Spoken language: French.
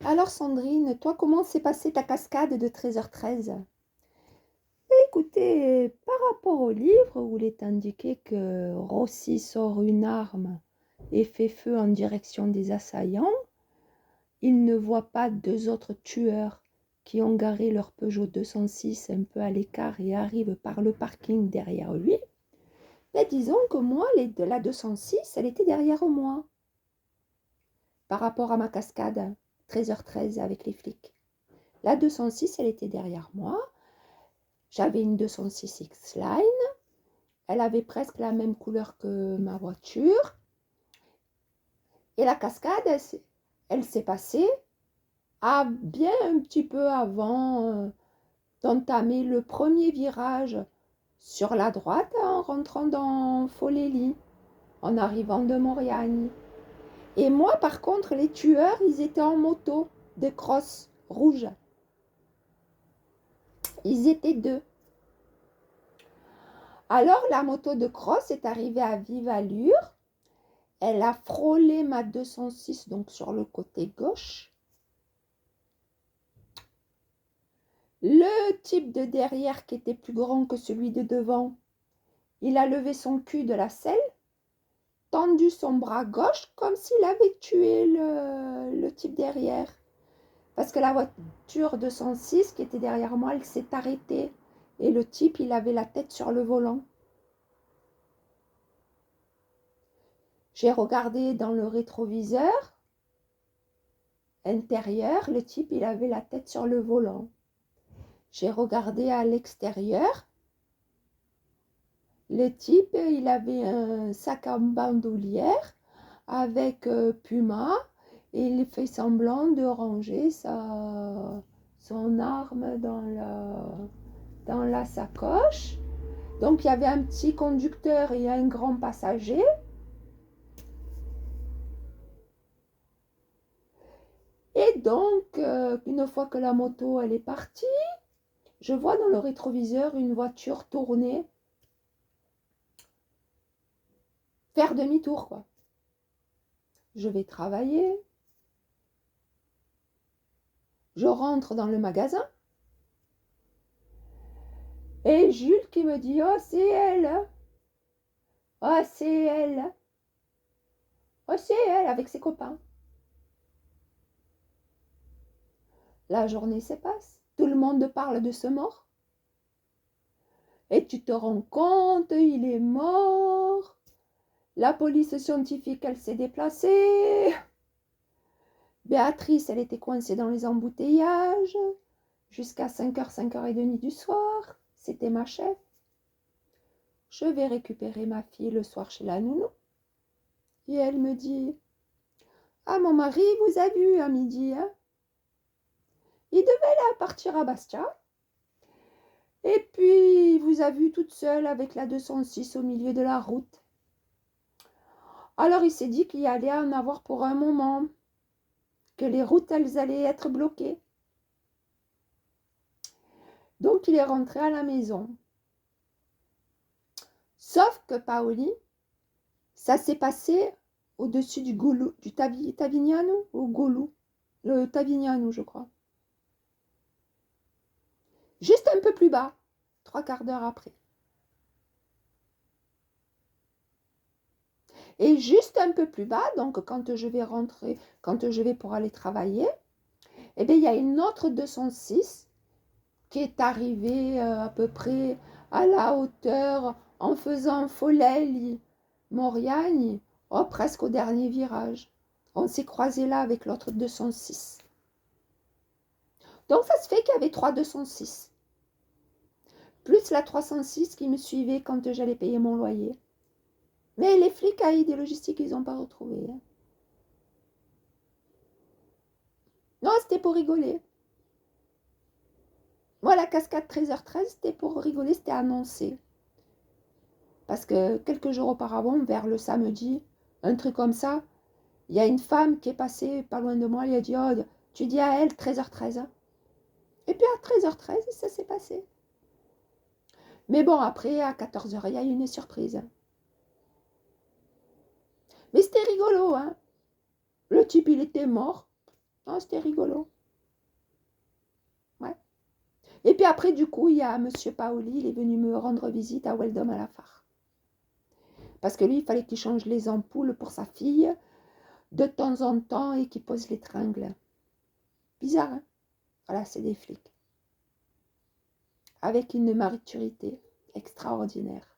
Alors Sandrine, toi, comment s'est passée ta cascade de 13h13? Écoutez, par rapport au livre où il est indiqué que Rossi sort une arme et fait feu en direction des assaillants, il ne voit pas deux autres tueurs qui ont garé leur Peugeot 206 un peu à l'écart et arrivent par le parking derrière lui. Mais disons que moi, la 206, elle était derrière moi par rapport à ma cascade 13h13 avec les flics. La 206, elle était derrière moi. J'avais une 206 X-Line. Elle avait presque la même couleur que ma voiture. Et la cascade, elle s'est passée bien un petit peu avant d'entamer le premier virage sur la droite en rentrant dans Folélie, en arrivant de Mauriagne. Et moi, par contre, les tueurs, ils étaient en moto de cross rouge. Ils étaient deux. Alors la moto de cross est arrivée à vive allure. Elle a frôlé ma 206, donc sur le côté gauche. Le type de derrière, qui était plus grand que celui de devant, il a levé son cul de la selle, tendu son bras gauche comme s'il avait tué le type derrière. Parce que la voiture 206 qui était derrière moi, elle s'est arrêtée. Et le type, il avait la tête sur le volant. J'ai regardé dans le rétroviseur intérieur, le type, il avait la tête sur le volant. J'ai regardé à l'extérieur. Le type, il avait un sac en bandoulière avec Puma et il fait semblant de ranger son arme dans la sacoche. Donc, il y avait un petit conducteur et un grand passager. Et donc, une fois que la moto elle est partie, je vois dans le rétroviseur une voiture tourner, faire demi-tour, quoi. Je vais travailler. Je rentre dans le magasin. Et Jules qui me dit, oh, c'est elle. Oh, c'est elle. Oh, c'est elle avec ses copains. La journée se passe. Tout le monde parle de ce mort. Et tu te rends compte, il est mort. La police scientifique, elle s'est déplacée. Béatrice, elle était coincée dans les embouteillages jusqu'à 5h, 5h30 du soir. C'était ma chef. Je vais récupérer ma fille le soir chez la nounou. Et elle me dit, ah, mon mari vous a vu à midi, hein? Il devait là partir à Bastia. Et puis, il vous a vu toute seule avec la 206 au milieu de la route. Alors, il s'est dit qu'il y allait en avoir pour un moment, que les routes, elles allaient être bloquées. Donc, il est rentré à la maison. Sauf que Paoli, ça s'est passé au-dessus du Goulou, du Tavignano ou Goulou, le Tavignano, je crois. Juste un peu plus bas, 3/4 d'heure après. Et juste un peu plus bas, donc quand je vais rentrer, quand je vais pour aller travailler, eh bien, il y a une autre 206 qui est arrivée à peu près à la hauteur en faisant Folelli, Mauriagne, oh, presque au dernier virage. On s'est croisé là avec l'autre 206. Donc ça se fait qu'il y avait 3 206. Plus la 306 qui me suivait quand j'allais payer mon loyer. Mais les flics à ID Logistique, ils n'ont pas retrouvé. Hein. Non, c'était pour rigoler. Moi, la cascade 13h13, c'était pour rigoler, c'était annoncé. Parce que quelques jours auparavant, vers le samedi, un truc comme ça, il y a une femme qui est passée pas loin de moi, elle a dit, oh, tu dis à elle 13h13. Hein. Et puis à 13h13, ça s'est passé. Mais bon, après, à 14h, il y a eu une surprise. Mais c'était rigolo, hein. Le type, il était mort. Non, c'était rigolo. Ouais. Et puis après, du coup, il y a Monsieur Paoli, il est venu me rendre visite à Weldom à la Phare. Parce que lui, il fallait qu'il change les ampoules pour sa fille de temps en temps et qu'il pose les tringles. Bizarre, hein? Voilà, c'est des flics. Avec une maturité extraordinaire.